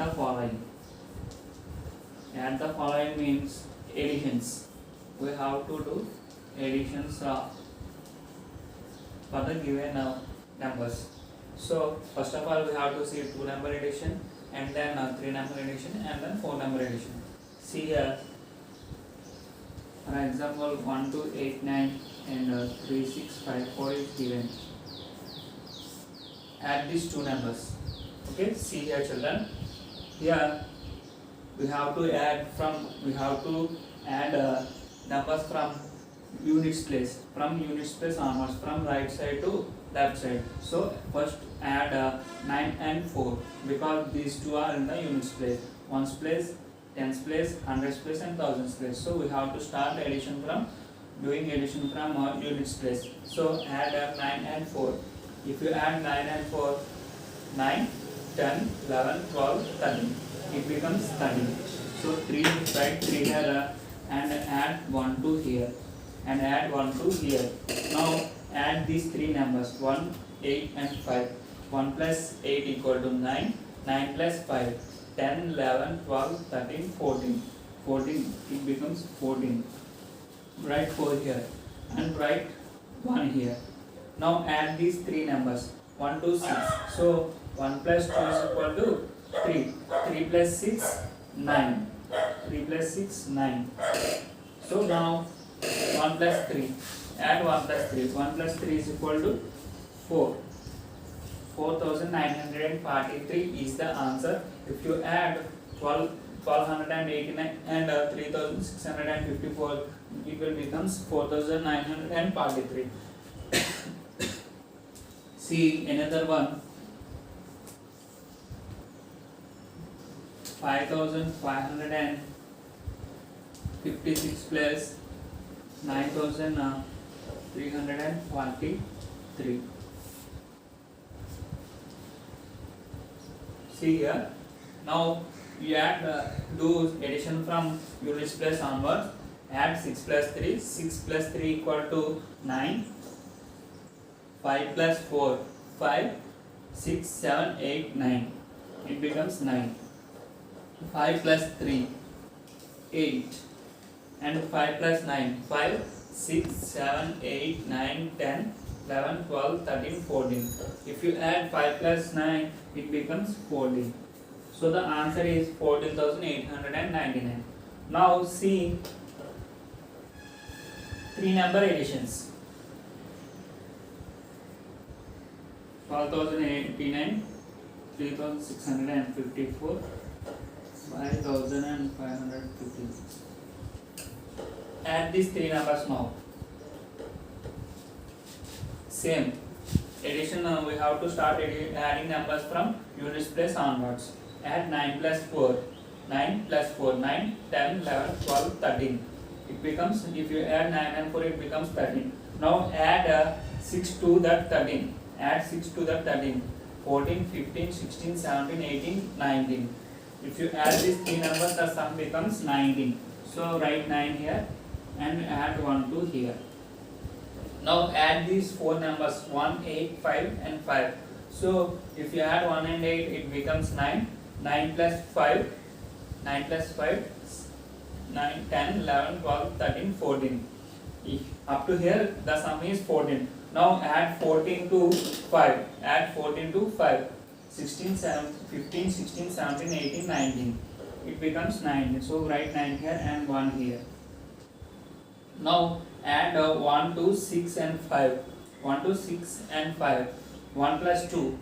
the following. Add the following means additions. We have to do additions for the given numbers. So first of all we have to see 2 number addition, and then 3 number addition, and then 4 number addition. See here, for example 1289 and 3654 is given. Add these 2 numbers. Okay, see here children, here we have to add numbers from units place, onwards, from right side to left side. So first add 9 and 4, because these two are in the units place, ones place, tens place, hundreds place, and thousands place. So we have to start addition from units place. So add 9 and 4. If you add 9 and 4, 9, 10, 11, 12, 13, it becomes 30. So 3, write 3 here and add 1 to here and add 1 to here. Now add these 3 numbers 1, 8 and 5. 1 plus 8 equal to 9, 9 plus 5, 10, 11, 12, 13, 14. 14, it becomes 14. Write 4 here and write 1 here. Now add these 3 numbers 1 to 6. So 1 plus 2 is equal to 3. 3 plus 6, 9. 3 plus 6, 9. So now 1 plus 3. Add 1 plus 3. 1 plus 3 is equal to 4. 4943 is the answer. If you add 1289 and 3654, it will becomes 4943. See another one. 5556 plus 9343. See here. Now you add do addition from units place onwards. Add 6 plus 3. 6 plus 3 equal to 9. 5 plus 4, 5. 6, 7, 8, 9. It becomes 9. 5 plus 3, 8. And 5 plus 9, 5, 6, 7, 8, 9, 10, 11, 12, 13, 14. If you add 5 plus 9, it becomes 14. So the answer is 14,899. Now see 3 number additions. 12,089, 3,654, 5,550. Add these 3 numbers now. Same addition, we have to start adding numbers from units place onwards. Add 9 plus 4, 9 plus 4, 9, 10, 11, 12, 13. It becomes, if you add 9 and 4, it becomes 13. Now add 6 to that 13. Add 6 to that 13. 14, 15, 16, 17, 18, 19. If you add these 3 numbers, the sum becomes 19. So write 9 here and add 1 to here. Now add these 4 numbers 1, 8, 5 and 5. So if you add 1 and 8, it becomes 9. 9 plus 5, 9 plus 5, 9, 10, 11, 12, 13, 14. Up to here the sum is 14. Now add 14 to 5. Add 14 to 5. 16, 7, 15, 16, 17, 18, 19. It becomes 9. So write 9 here and 1 here. Now add 1 to 6 and 5. 1 to 6 and 5. 1 plus 2,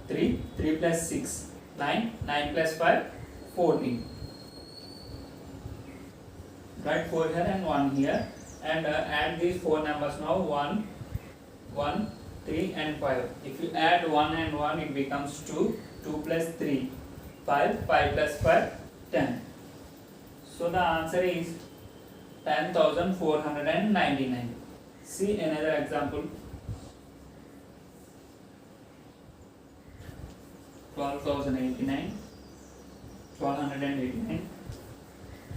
3. 3 plus 6, 9. 9 plus 5, 14. Write 4 here and 1 here. And add these 4 numbers now. 1, 1, 3 and 5. If you add 1 and 1, it becomes 2. 2 plus 3, 5. 5 plus 5, 10. So the answer is 10,499. See another example. 12,089, 1,289,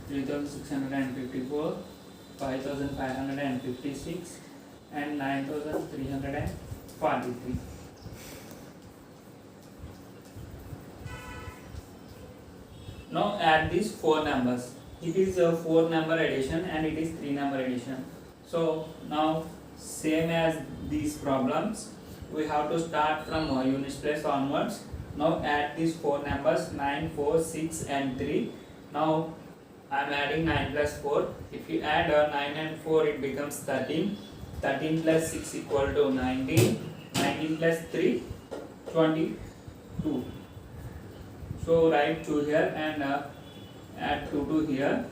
3,654, 5,556 and 9,343. Now add these four numbers. It is a 4-number addition and it is 3-number addition. So now same as these problems, we have to start from units place onwards. Now add these four numbers 9, 4, 6 and 3. Now I am adding 9 plus 4. If you add 9 and 4, it becomes 13. 13 plus 6 equal to 19. 19 plus 3, 22. So write 2 here and add 2 to here.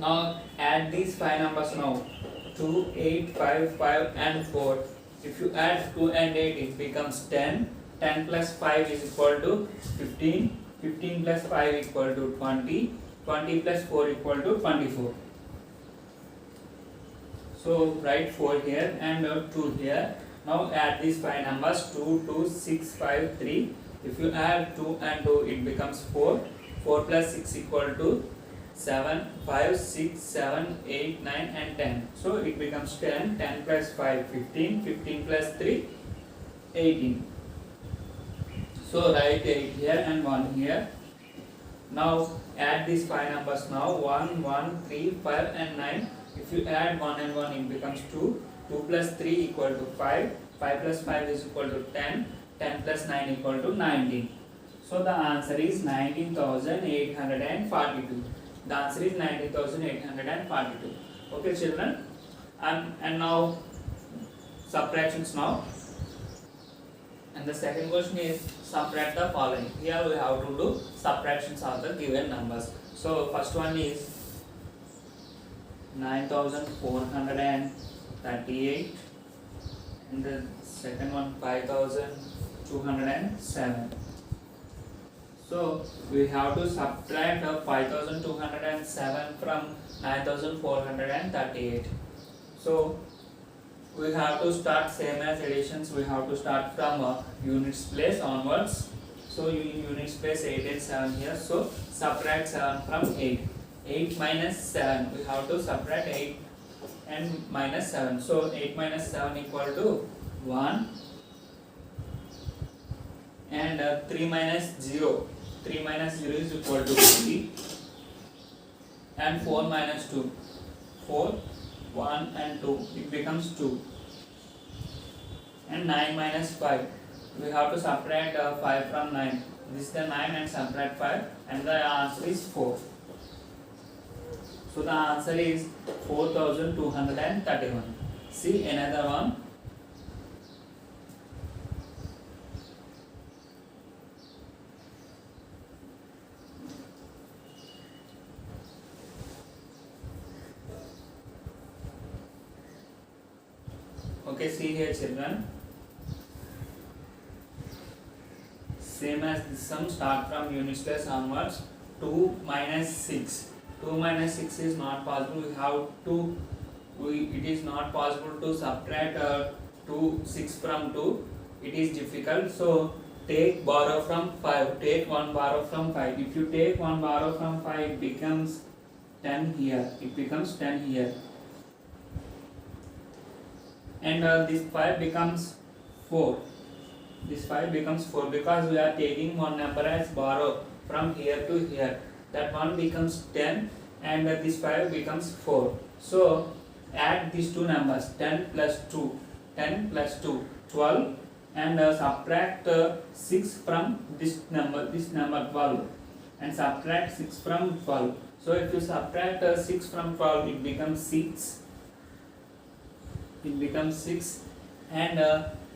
Now add these 5 numbers now. 2, 8, 5, 5 and 4. If you add 2 and 8, it becomes 10. 10 plus 5 is equal to 15. 15 plus 5 equal to 20. 20 plus 4 equal to 24. So write 4 here and 2 here. Now add these 5 numbers 2, 2, 6, 5, 3. If you add 2 and 2, it becomes 4. 4 plus 6 equal to 7, 5, 6, 7, 8, 9 and 10. So it becomes 10. 10 plus 5, 15. 15 plus 3, 18. So write 8 here and 1 here. Now add these 5 numbers now. 1, 1, 3, 5 and 9. If you add 1 and 1, it becomes 2. 2 plus 3 equal to 5. 5 plus 5 is equal to 10. 10 plus 9 equal to 19. So the answer is 19,842. The answer is 19,842. Okay children. And now subtractions now. And the second question is subtract the following. Here we have to do subtractions of the given numbers. So first one is 9,438 and the second one 5,207. So we have to subtract 5,207 from 9,438. So we have to start same as additions. We have to start from units place onwards. So in units place 8 and 7 here. So subtract 7 from 8. 8 minus 7. We have to subtract 8 and minus 7. So 8 minus 7 equal to 1. And 3 minus 0. 3 minus 0 is equal to 3. And 4 minus 2. 4, 1 and 2. It becomes 2. And 9 minus 5. We have to subtract 5 from 9. This is the 9 and subtract 5. And the answer is 4. So the answer is 4,231. See another one. Okay, see here children. Same as this sum, start from units place onwards. 2 minus 6. 2 minus 6 is not possible. We have to. It is not possible to subtract 6 from 2. It is difficult. So take borrow from 5. Take 1 borrow from 5. If you take 1 borrow from 5, it becomes 10 here. It becomes 10 here. And this 5 becomes 4. This 5 becomes 4 because we are taking one number as borrow from here to here. That one becomes 10 and this 5 becomes 4. So add these two numbers 10 plus 2. 10 plus 2, 12 and subtract 6 from this number 12 and subtract 6 from 12. So if you subtract 6 from 12, it becomes 6. It becomes 6 and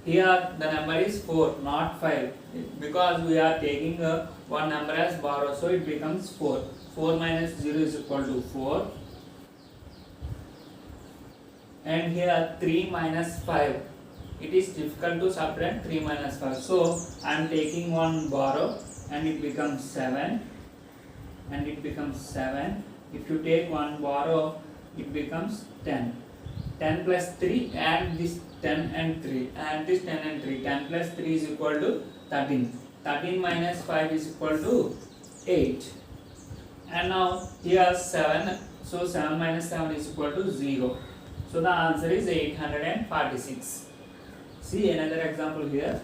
here the number is 4, not 5, because we are taking one number as borrow, so it becomes 4. 4 minus 0 is equal to 4. And here 3 minus 5. It is difficult to subtract 3 minus 5. So I am taking one borrow and it becomes 7. And it becomes 7. If you take one borrow, it becomes 10. 10 plus 3 and this 10 and 3 and this 10 and 3. 10 plus 3 is equal to 13. 13 minus 5 is equal to 8. And now here 7. So 7 minus 7 is equal to 0. So the answer is 846. See another example here.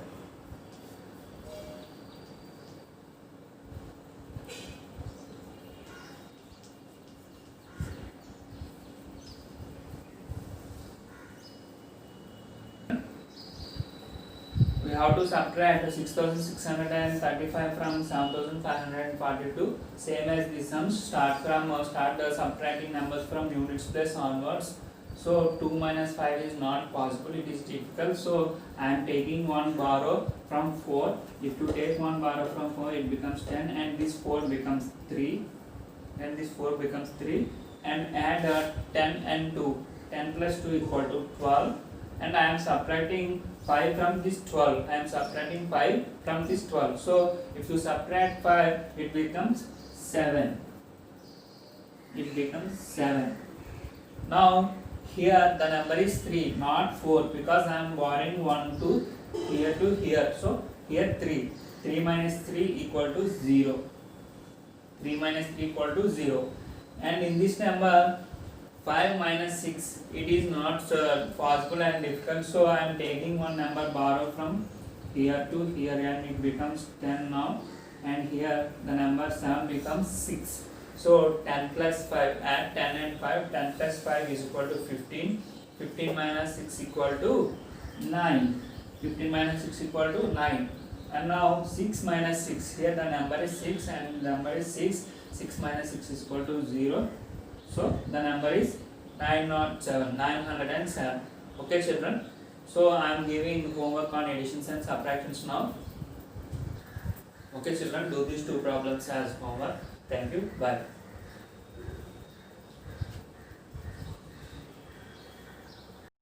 have to subtract 6635 from 7542. Same as the sums. Start the subtracting numbers from units place onwards. So 2 minus 5 is not possible, it is difficult. So I am taking one borrow from 4. If you take one borrow from 4, it becomes 10, and this 4 becomes 3, and this 4 becomes 3, and add 10 and 2. 10 plus 2 equal to 12, and I am subtracting 5 from this 12. I am subtracting 5 from this 12. So if you subtract 5, it becomes 7. It becomes 7. Now here the number is 3, not 4, because I am borrowing 1 to here. So here 3. 3 minus 3 equal to 0. 3 minus 3 equal to 0. And in this number 5 minus 6, it is not possible and difficult. So I am taking one number borrow from here to here, and it becomes 10 now. And here the number 7 becomes 6. So 10 plus 5, add 10 and 5, 10 plus 5 is equal to 15, 15 minus 6 equal to 9, 15 minus 6 equal to 9, and now 6 minus 6, here the number is 6 and the number is 6, 6 minus 6 is equal to 0, so the number is 907. Okay children, so I am giving homework on additions and subtractions now. Okay children, do these two problems as homework. Thank you. Bye.